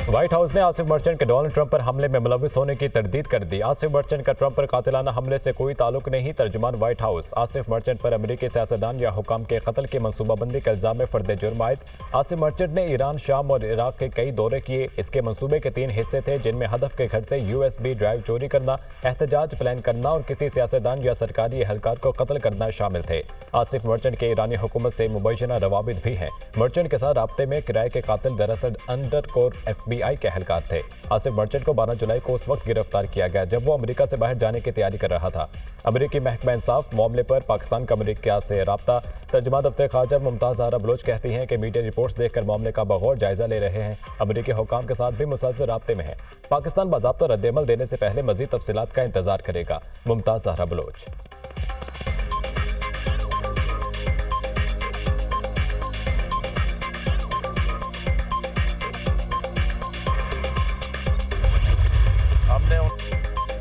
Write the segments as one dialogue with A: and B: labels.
A: White house ने Asif merchant के Donald Trump पर हमले में मुलविस होने की तरदीद कर दी। आसिफ मर्चेंट का ट्रंप पर कातिलाना हमले से कोई ताल्लुक नहीं। तर्जुमान व्हाइट हाउस। आसिफ मर्चेंट पर अमेरिकी सियासतदान या हुकाम के कत्ल की मनसूबाबंदी का इल्जाम में फर्द जुर्म आयद। आसिफ मर्चेंट ने ईरान, शाम और इराक के कई दौरे किए। इसके मंसूबे के 3 हिस्से थे, जिनमें हदफ के घर से USB ड्राइव चोरी करना, एहतजाज प्लान करना और किसी सियासतदान या सरकारी एहलकार को कत्ल करना शामिल थे। आसिफ मर्चेंट के ईरानी हुकूमत से मुबैना रवाबित भी हैं। मर्चेंट के साथ राब्ते में किराए के कातिल दरअसल अंडरकोर FBI के एहलकार थे। आसिफ मर्चेंट को 12 जुलाई को उस वक्त गिरफ्तार किया गया जब वो अमेरिका से बाहर जाने की तैयारी कर रहा था। अमेरिकी महकमा इंसाफ मामले पर पाकिस्तान का अमेरिका से राब्ता। तर्जुमा दफ्तर खारजा मुमताज ज़हरा बलोच कहती हैं कि मीडिया रिपोर्ट्स देखकर मामले का बगौर जायजा ले रहे हैं। अमेरिकी हुकाम के साथ भी मुसलसल राब्ते में है। पाकिस्तान बाज़ाब्ता रद्द-ए-अमल देने से पहले मज़ीद तफसीलात का इंतजार करेगा। मुमताज ज़हरा बलोच।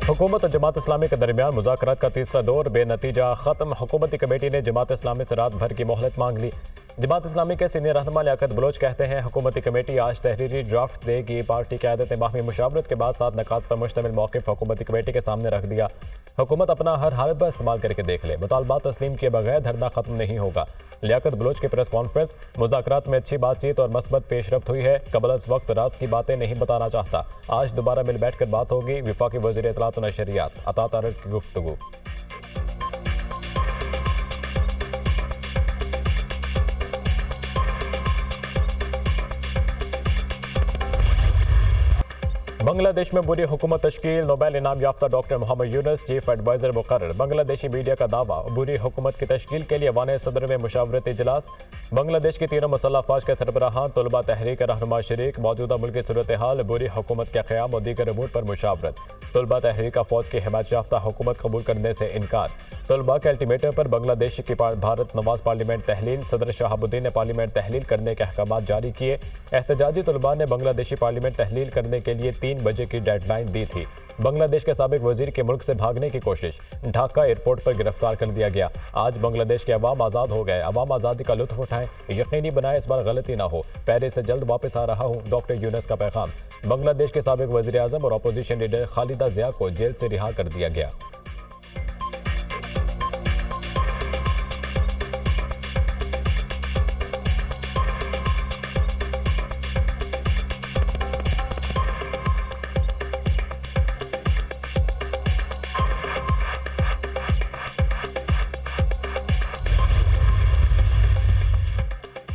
A: हुकूमत और जमात इस्लामी के दरमियान मुज़ाकरात का तीसरा दौर बेनतीजा ख़त्म। हुकूमती कमेटी ने जमात इस्लामी से रात भर की मोहलत मांग ली। जमात इस्लामी के सीनियर रहनुमा लियाकत बलोच कहते हैं, हुकूमती कमेटी आज तहरीरी ड्राफ्ट देगी। पार्टी क़यादत ने बाहमी मुशावरत के बाद 7 नकात पर मुश्तमिल मौक़िफ़ हुकूमती कमेटी के सामने रख दिया। हुकूमत अपना हर हालत पर इस्तेमाल करके देख ले। मुतालबात तस्लीम किए बगैर धरना खत्म नहीं होगा। लियाकत बलोच की प्रेस कॉन्फ्रेंस। मुज़ाकरात में अच्छी बातचीत और मस्बत पेशरफ्त हुई है। कबल अज़ वक्त राज की बातें नहीं बताना चाहता। आज दोबारा मिल बैठ कर बात होगी। वफाकी वज़ीर इत्तलात और नशरियात अता तारड़ की गुफ्तगू। बांग्लादेश में बुरी हुकूमत तश्कील। नोबेल इनाम याफ्ता doctor Mohammad Yunus chief adviser मुकर्रर। बांग्लादेशी मीडिया का दावा, बुरी हुकूमत की तश्कील के लिए अवान सदर में मुशावरती इजलास। बांग्लादेश की तीनों मुसल्लह अफवाज के सरबराहान, तलबा तहरीक रहनुमा शरीक। मौजूदा मुल्की सूरत हाल, बुरी हुकूमत के क़याम और दीगर अमूर पर मुशावरत। तलबा तहरीक फ़ौज की हिमायत याफ्ता हुकूमत कबूल करने से इनकार। तलबा के अल्टीमेटम पर बांग्लादेश की भारत नवाज पार्लियामेंट तहलील। सदर शहाबुद्दीन ने पार्लियामेंट तहलील करने के अहकाम जारी किए। एहतजाजी तलबा ने बांग्लादेशी पार्लियामेंट तहलील करने के लिए 3 बजे की डेडलाइन दी थी। बांग्लादेश के साबिक वजीर के मुल्क से भागने की कोशिश। ढाका एयरपोर्ट पर गिरफ्तार कर दिया गया। आज बांग्लादेश के अवाम आज़ाद हो गए। अवाम आज़ादी का लुत्फ उठाएं, यकीनी बनाएं इस बार गलती ना हो। पेरिस से जल्द वापस आ रहा हूँ, डॉक्टर यूनुस का पैगाम। बांग्लादेश के साबिक वजीर आज़म और अपोजिशन लीडर खालिदा ज़िया को जेल से रिहा कर दिया गया।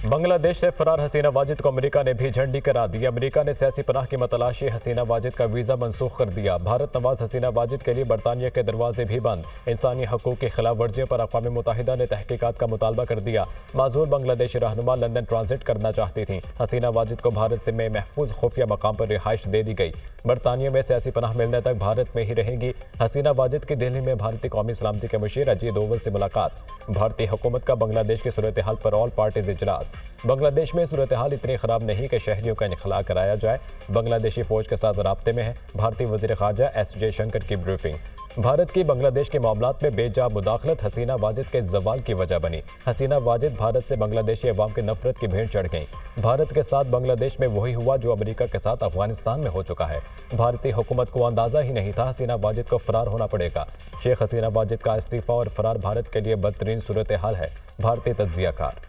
A: बांग्लादेश से फरार हसीना वाजिद को अमेरिका ने भी झंडी करा दी। अमेरिका ने सियासी पनाह की मतलाशी हसीना वाजिद का वीज़ा मनसूख कर दिया। भारत नवाज हसीना वाजिद के लिए बरतानिया के दरवाजे भी बंद। इंसानी हकूक़ की खिलाफ वर्जियों पर अक़वाम मुत्तहिदा ने तहकीकात का मुतालबा कर दिया। माजूर बांग्लादेशी रहनुमा लंदन ट्रांजिट करना चाहती थी। हसीना वाजिद को भारत से में महफूज खुफिया मकाम पर रिहाइश दे दी गई। बरतानिया में सियासी पनाह मिलने तक भारत में ही रहेंगी। हसीना वाजिद की दिल्ली में भारतीय कौमी सलामती के मुशीर अजीत डोवल से मुलाकात। भारतीय हुकूमत का बांग्लादेश की सूरत हाल पर ऑल पार्टीज इजलास। बांग्लादेश में सूरत हाल इतनी खराब नहीं कि शहरियों का इनखला कराया जाए। बांग्लादेशी फौज के साथ राब्ते में है। भारतीय वज़ीर ख़ारजा S जयशंकर की ब्रीफिंग। भारत की बांग्लादेश के मामलात में बेजा मुदाखलत हसीना वाजिद के जवाल की वजह बनी। हसीना वाजिद भारत से बांग्लादेशी अवाम की नफरत की भेंट चढ़ गईं। भारत के साथ बांग्लादेश में वही हुआ जो अमेरिका के साथ अफगानिस्तान में हो चुका है। भारतीय हुकूमत को अंदाजा ही नहीं था हसीना वाजिद को फरार होना पड़ेगा। शेख हसीना वाजिद का इस्तीफा और फरार भारत के लिए बदतरीन सूरत हाल है। भारतीय तज्जियाकार।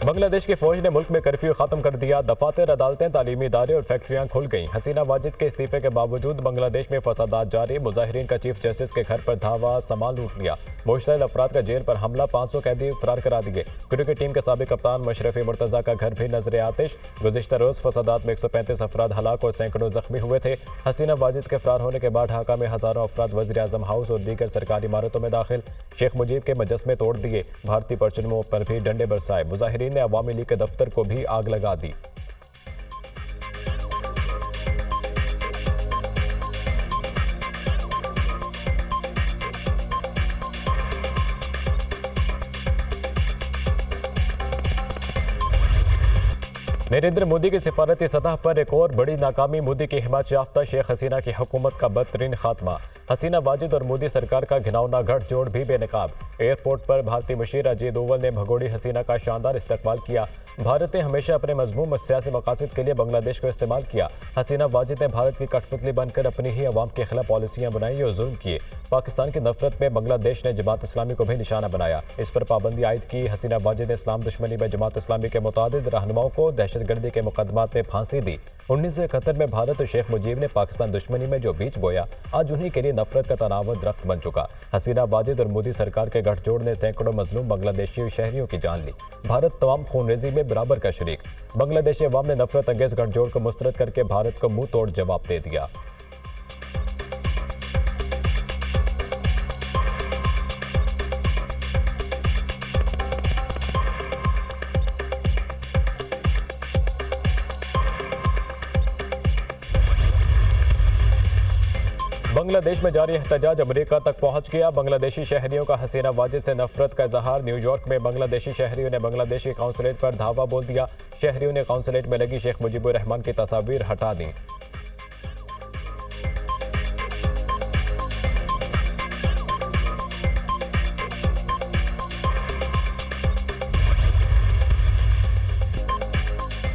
A: बांग्लादेश की फौज ने मुल्क में कर्फ्यू खत्म कर दिया। दफातर, अदालतें, तालीमी इदारे और फैक्ट्रियां खुल गईं। हसीना वाजिद के इस्तीफे के बावजूद बांग्लादेश में फसादात जारी। मुजाहिरीन का चीफ जस्टिस के घर पर धावा, सामान लूट लिया। मुश्तइल अफराद का जेल पर हमला, 500 कैदी फरार करा दिए। क्रिकेट टीम के साबिक कप्तान मशरफी मुर्तज़ा का घर भी नजर आतिश। गुज़िश्ता रोज फसादात में 135 अफराद हलाक और सैकड़ों जख्मी हुए थे। हसीना वाजिद के फरार होने के बाद ढाका में हजारों अफराद वज़ीर आज़म हाउस और दीगर सरकारी इमारतों में दाखिल। शेख मुजीब के मुजस्मे तोड़ दिए। भारतीय परचमों पर भी डंडे बरसाए। मुजाहिरीन ने अवामी लीग के दफ्तर को भी आग लगा दी। नरेंद्र मोदी की सिफारती सतह पर एक और बड़ी नाकामी। मोदी की हिमायत याफ्ता शेख हसीना की हुकूमत का बदतरीन खात्मा। हसीना वाजिद और मोदी सरकार का घिनौना गठजोड़ भी बेनकाब। एयरपोर्ट पर भारतीय मुशीर अजय दोवल ने भगोड़ी हसीना का शानदार इस्तकबाल किया। भारत ने हमेशा अपने मजमूम और सियासी मकासद के लिए बांग्लादेश को इस्तेमाल किया। हसीना वाजिद ने भारत की कठपुतली बनकर अपनी ही अवाम के खिलाफ पॉलिसियां बनाई और जुल्म किए। पाकिस्तान की नफरत में बांग्लादेश ने जमात इस्लामी को भी निशाना बनाया। इस पर पाबंदी आयद की। हसीना वाजिद ने इस्लाम दुश्मनी में जमात इस्लामी के मुतादिद रहनुमाओं को दहशतगर्दी के मुकदमात में फांसी दी। 1971 में भारत और शेख मुजीब ने पाकिस्तान दुश्मनी में जो बीज बोया, आज उन्हीं के लिए नफरत का तनाव दरख्त बन चुका। हसीना वाजिद और मोदी सरकार के गठजोड़ ने सैकड़ों मजलूम बांग्लादेशी शहरियों की जान ली। भारत तमाम खूनरेजी में बराबर का शरीक। बांग्लादेशी अवाम ने नफरत अंगेज गठजोड़ को मुस्तरद करके भारत को मुंह तोड़ जवाब दे दिया। बांग्लादेश में जारी एहतजाज अमेरिका तक पहुंच गया। बांग्लादेशी शहरियों का हसीना वाजिद से नफरत का इजहार। न्यूयॉर्क में बांग्लादेशी शहरियों ने बांग्लादेशी काउंसलेट पर धावा बोल दिया। शहरियों ने काउंसलेट में लगी शेख मुजीबुर रहमान की तस्वीर हटा दी।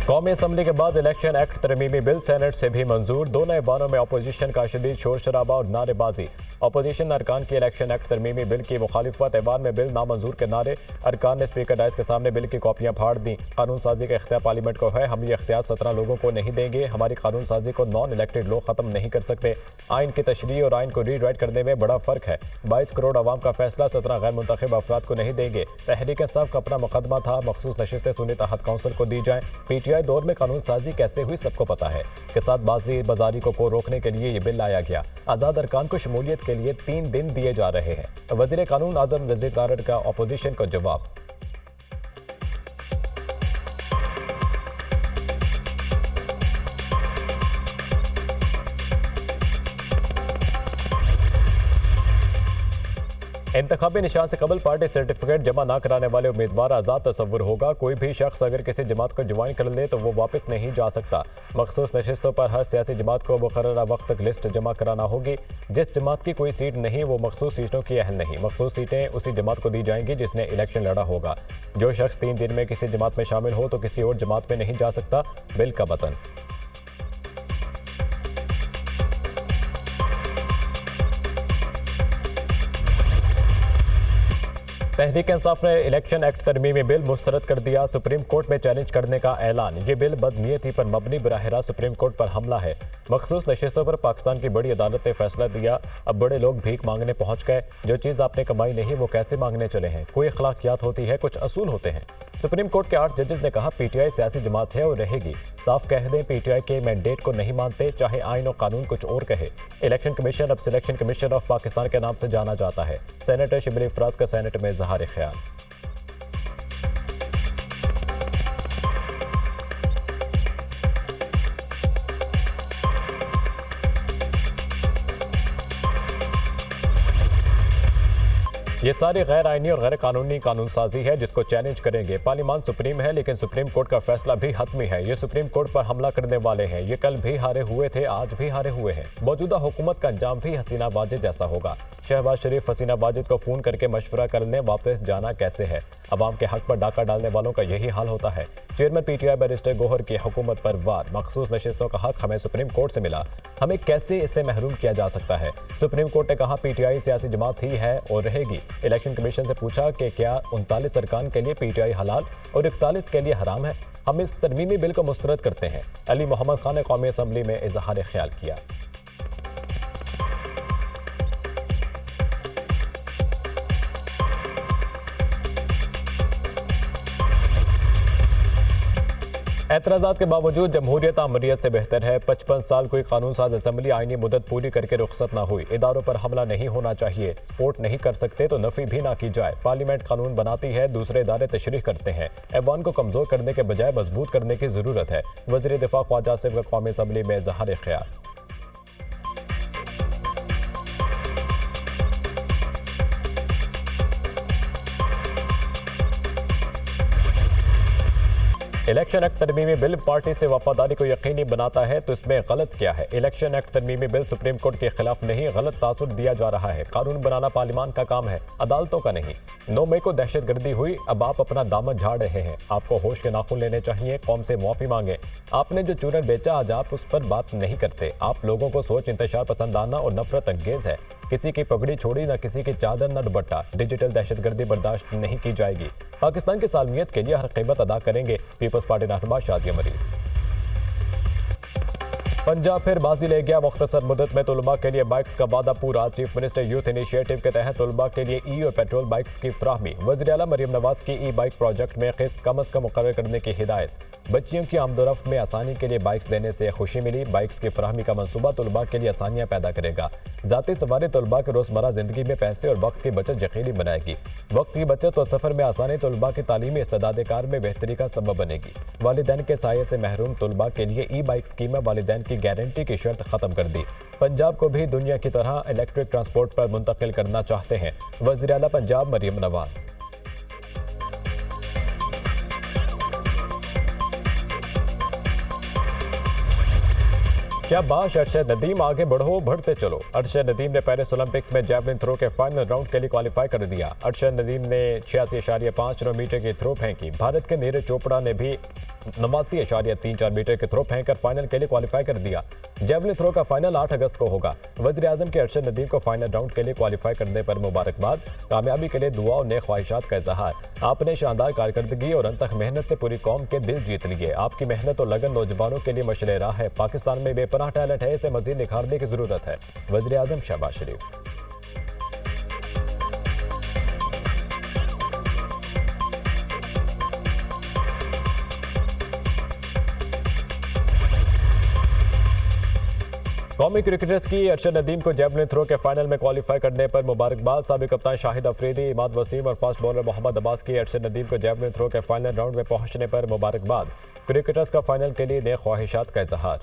A: कौमी असम्बली के बाद इलेक्शन एक्ट तरमीमी बिल सेनेट से भी मंजूर। दोनों ऐवानों में अपोजिशन का शदीद शोर शराबा और नारेबाजी। अपोजिशन अरकान की इलेक्शन एक्ट तरमीमी बिल की मुखालिफत। ऐवान में बिल नामंजूर के नारे। अरकान ने स्पीकर डाइस के सामने बिल की कॉपियां फाड़ दी। कानून साजी का इख्तियार पार्लियामेंट को है। हम ये इख्तियार 17 लोगों को नहीं देंगे। हमारी कानून साजी को नॉन इलेक्टेड लोग खत्म नहीं कर सकते। आइन की तशरीह और आइन को रीराइट करने में बड़ा फर्क है। 22 करोड़ अवाम का फैसला 17 गैर मुंतखब अफराद को नहीं देंगे। तहरीक इंसाफ का अपना मुकदमा था। मखसूस नशिस्तें सुन्नी तहत काउंसिल को दी जाएं। पीटीआई दौर में कानून साजी कैसे हुई सबको पता है। के साथ बाजी बाजारी को रोकने के लिए ये बिल लाया गया। आजाद अरकान को शमूलियत के लिए 3 दिन दिए जा रहे हैं। वजीर कानून आजम वजीर तारड़ का अपोजिशन को जवाब। इंतखाबी निशान से कबल पार्टी सर्टिफिकेट जमा न कराने वाले उम्मीदवार आज़ाद तस्वुर होगा। कोई भी शख्स अगर किसी जमात को ज्वाइन कर ले तो वो वापस नहीं जा सकता। मखसूस नशिस्तों पर हर सियासी जमात को मुकर्ररा वक्त तक लिस्ट जमा कराना होगी। जिस जमात की कोई सीट नहीं वो मखसूस सीटों की अहल नहीं। मखसूस सीटें उसी जमात को दी जाएंगी जिसने इलेक्शन लड़ा होगा। जो शख्स 3 दिन में किसी जमात में शामिल हो तो किसी और जमात में नहीं जा सकता। बिल का बतन। तहरीक इंसाफ ने इलेक्शन एक्ट तरमीमी बिल मुस्तरद कर दिया। सुप्रीम कोर्ट में चैलेंज करने का ऐलान। ये बिल बदनीयती पर मबनी बराह रास्त सुप्रीम कोर्ट पर हमला है। मखसूस नशिस्तों पर पाकिस्तान की बड़ी अदालत ने फैसला दिया। अब बड़े लोग भीख मांगने पहुंच गए। जो चीज़ आपने कमाई नहीं वो कैसे मांगने चले हैं। कोई अखलाकियात होती है, कुछ असूल होते हैं। सुप्रीम कोर्ट के 8 जजेस ने कहा पीटीआई सियासी जमात है और रहेगी। साफ कह दें पीटीआई के मैंडेट को नहीं मानते, चाहे आइन और कानून कुछ और कहे। इलेक्शन कमीशन अब सिलेक्शन कमीशन ऑफ पाकिस्तान के नाम से जाना जाता है। सेनेटर शिबली फराज का सेनेट में इजहार ख्याल। ये सारी गैर आइनी और गैर कानूनी कानून साजी है जिसको चैलेंज करेंगे। पार्लियामान सुप्रीम है लेकिन सुप्रीम कोर्ट का फैसला भी हतमी है। ये सुप्रीम कोर्ट पर हमला करने वाले हैं। ये कल भी हारे हुए थे, आज भी हारे हुए हैं। मौजूदा हुकूमत का अंजाम भी हसीना वाजिद जैसा होगा। शहबाज शरीफ हसीना वाजिद को फोन करके मशवरा कर लें वापस जाना कैसे है। अवाम के हक पर डाका डालने वालों का यही हाल होता है। चेयरमैन पीटीआई बैरिस्टर गोहर की हुकूमत पर वार। मखसूस नशिस्तों का हक हमें सुप्रीम कोर्ट से मिला, हमें कैसे इससे महरूम किया जा सकता है। सुप्रीम कोर्ट ने कहा पीटीआई सियासी जमात ही है और रहेगी। इलेक्शन कमीशन से पूछा कि क्या 39 अरकान के लिए पीटीआई हलाल और 41 के लिए हराम है। हम इस तरमीमी बिल को मुस्तरद करते हैं। अली मोहम्मद खान ने कौमी असम्बली में इजहार ख्याल किया। एतराज़ात के बावजूद जमहूरियत आमरीत से बेहतर है। 55 साल कोई कानून साज असम्बली आईनी मुद्दत पूरी करके रुखसत ना हुई। इदारों पर हमला नहीं होना चाहिए। सपोर्ट नहीं कर सकते तो नफी भी ना की जाए। पार्लियामेंट कानून बनाती है, दूसरे इदारे तशरीह करते हैं। ऐवान को कमजोर करने के बजाय मजबूत करने की जरूरत है। वज़ीर दिफा ख्वाजा आसिफ का कौमी असम्बली में इज़हार ख्याल। इलेक्शन एक्ट तरमीमी बिल पार्टी से वफादारी को यकीनी बनाता है तो इसमें गलत क्या है। इलेक्शन एक्ट तरमीमी बिल सुप्रीम कोर्ट के खिलाफ नहीं, गलत तासुर दिया जा रहा है। कानून बनाना पार्लियामान का काम है, अदालतों का नहीं। 9 मई को दहशतगर्दी हुई, अब आप अपना दामन झाड़ रहे हैं। आपको होश के नाखून लेने चाहिए, कौम से माफी मांगे। आपने जो चूरन बेचा, आज आप उस पर बात नहीं करते। आप लोगों को सोच इंतशार पसंद आना और नफरत अंगेज है। किसी की पगड़ी छोड़ी, न किसी की चादर न दुपट्टा। डिजिटल दहशतगर्दी बर्दाश्त नहीं की जाएगी। पाकिस्तान की सालमियत के लिए हर कीमत अदा करेंगे, पीपल्स पार्टी रहनुमा शाजिया मरीम। पंजाब फिर बाजी ले गया, मुख्तसर मुद्दत में तलबा के लिए बाइक्स का वादा पूरा। चीफ मिनिस्टर यूथ इनिशिएटिव के तहत तलबा के लिए ई और पेट्रोल बाइक्स की फ्राहमी। वज़ीर आला मरीम नवाज की ई बाइक प्रोजेक्ट में किस्त कम अज़ कम मुकर्रर करने की हिदायत। बच्चियों की आमदोरफ्त में आसानी के लिए बाइक्स देने से खुशी मिली। बाइक्स की फ्राहमी का मनसूबा तलबा के लिए आसानियाँ पैदा करेगा। ज़ाती सवारी तलबा के रोज़मर्रा ज़िंदगी में पैसे और वक्त की बचत यकीनी बनाएगी। वक्त की बचत और सफ़र में आसानी तलबा की तालीमी इस्तेदाद कार में बेहतरी का सबब बनेगी। वालिदैन के साये से महरूम तलबा के लिए ई बाइक स्कीम में वालिदैन की गारंटी की शर्त खत्म कर दी। पंजाब को भी दुनिया की तरह इलेक्ट्रिक ट्रांसपोर्ट पर मुंतकिल करना चाहते हैं, वज़ीर आला पंजाब मरीम नवाज। क्या बाश अरशद नदीम, आगे बढ़ो बढ़ते चलो। अरशद नदीम ने पेरिस ओलंपिक्स में जैवलिन थ्रो के फाइनल राउंड के लिए क्वालिफाई कर दिया। अरशद नदीम ने 86.5 मीटर की थ्रो फेंकी। भारत के नीरज चोपड़ा ने भी 89.34 मीटर के थ्रो फेंककर फाइनल के लिए क्वालिफाई कर दिया। जैवलिन थ्रो का फाइनल 8 अगस्त को होगा। वज़ीर आज़म के अरशद नदीम को फाइनल राउंड के लिए क्वालिफाई करने पर मुबारकबाद। कामयाबी के लिए दुआ और नेक ख्वाहिशात का इजहार। आपने शानदार कारकर्दगी और अनतक मेहनत से पूरी कौम के दिल जीत लिए। आपकी मेहनत और लगन नौजवानों के लिए मशले राह है। पाकिस्तान में बेपनाह टैलेंट है, इसे मजीद निखारने की जरूरत है। वज़ीर आज़म शहबाज शरीफ। कौमी क्रिकेटर्स की अरशद नदीम को जैवलिन थ्रो के फाइनल में क्वालिफाई करने पर मुबारकबाद। साबिक कप्तान शाहिद अफरीदी, इमाद वसीम और फास्ट बॉलर मोहम्मद अब्बास की अरशद नदीम को जैवलिन थ्रो के फाइनल राउंड में पहुंचने पर मुबारकबाद। क्रिकेटर्स का फाइनल के लिए नेक ख्वाहिशात का इजहार।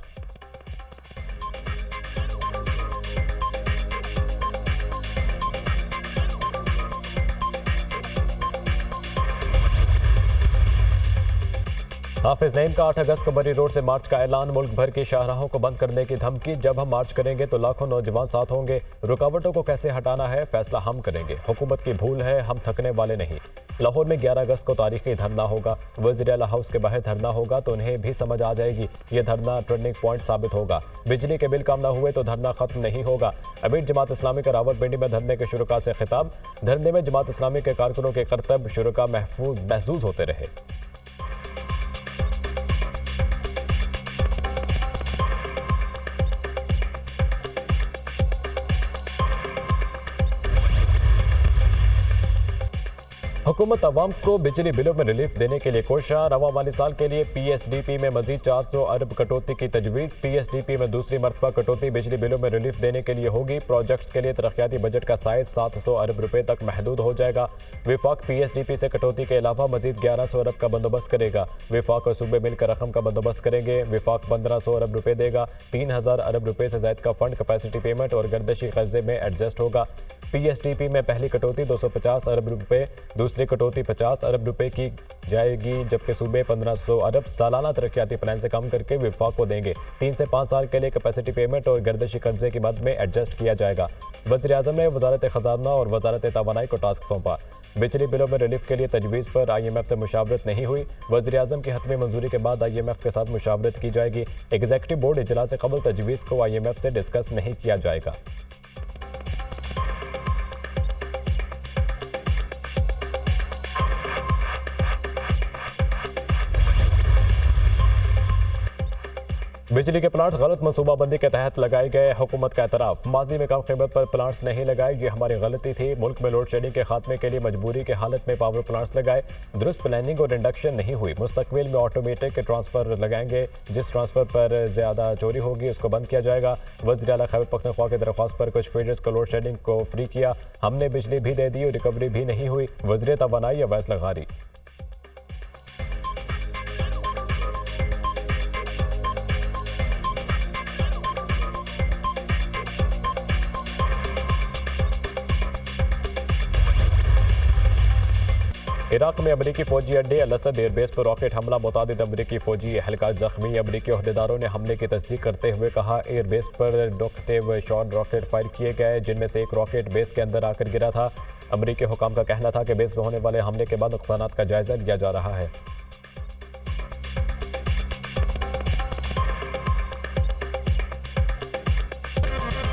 A: हाफिज नईम का 8 अगस्त को बरी रोड से मार्च का ऐलान। मुल्क भर की शाहराहों को बंद करने की धमकी। जब हम मार्च करेंगे तो लाखों नौजवान साथ होंगे। रुकावटों को कैसे हटाना है, फैसला हम करेंगे। हुकूमत की भूल है, हम थकने वाले नहीं। लाहौर में 11 अगस्त को तारीखी धरना होगा। वज़ीर आला हाउस के बाहर धरना होगा तो उन्हें भी समझ आ जाएगी। ये धरना टर्निंग पॉइंट साबित होगा। बिजली के बिल कम न हुए तो धरना खत्म नहीं होगा। अमीर जमात इस्लामी का रावलपिंडी में धरने के शुरुका से खिताब। धरने में जमात इस्लामी के कारकुनों के करतब शुरुका महसूस होते रहे। हुकूमत अवाम को बिजली बिलों में रिलीफ देने के लिए कोशिश। रवा माली साल के लिए PSDP में मजीद 400 अरब कटौती की तजवीज़। PSDP में दूसरी मरतबा कटौती बिजली बिलों में रिलीफ देने के लिए होगी। प्रोजेक्ट्स के लिए तरक्याती बजट का साइज 700 अरब रुपए तक महदूद हो जाएगा। विफाक PSDP से कटौती के अलावा मजीद 1100 अरब का बंदोबस्त करेगा। विफाक और सूबे मिलकर रकम का बंदोबस्त करेंगे। विफाक 1500 अरब रुपए देगा। 3000 अरब रुपए से ज्यादा का फंड कैपेसिटी पेमेंट और गर्दशी कर्जे में एडजस्ट होगा। PSDP में पहली कटौती 250 अरब रुपए, दूसरी कटौती 50 अरब रुपए की जाएगी, जबकि सूबे 1500 अरब सालाना तरक्याती प्लान से कम करके विफाक को देंगे। 3 से 5 साल के लिए कैपेसिटी पेमेंट और गर्दशी कर्जे की मद में एडजस्ट किया जाएगा। वज़ीर आज़म ने वजारत खजाना और वजारत तवानाई को टास्क सौंपा। बिजली बिलों में रिलीफ के लिए तजवीज़ पर IMF से मुशावरत नहीं हुई। वज़ीर आज़म की हतमी मंजूरी के बाद IMF के साथ मुशावरत की जाएगी। एग्जीक्यूटिव बोर्ड इजलास से कबल तजवीज़ को IMF से डिस्कस नहीं किया जाएगा। बिजली के प्लांट्स गलत मनसूबाबंदी के तहत लगाए गए, हुकूमत का एतराफ़। माजी में कम कीमत पर प्लांट्स नहीं लगाए, ये हमारी गलती थी। मुल्क में लोड शेडिंग के खात्मे के लिए मजबूरी की हालत में पावर प्लांट्स लगाए। दुरुस्त प्लानिंग और इंडक्शन नहीं हुई। मुस्तकबिल में ऑटोमेटिक के ट्रांसफर लगाएंगे। जिस ट्रांसफर पर ज्यादा चोरी होगी उसको बंद किया जाएगा। वज़ीर आला खैबर पख्तूनख्वा की दरख्वास्त पर कुछ फीडर्स को लोड शेडिंग को फ्री किया। हमने बिजली भी दे दी और रिकवरी भी नहीं हुई। वज़ीर तवानाई अवैस लगारी। इराक में अमरीकी फौजी अड्डे अल असद एयरबेस पर रॉकेट हमला, मुतादिद अमरीकी फौजी एहलकार जख्मी। अमरीकी अहदेदारों ने हमले की तस्दीक करते हुए कहा एयरबेस पर डॉक्टिव शॉट रॉकेट फायर किए गए, जिनमें से एक रॉकेट बेस के अंदर आकर गिरा था। अमरीकी हुकाम का कहना था कि बेस में होने वाले हमले के बाद नुकसानात का जायजा लिया जा रहा है।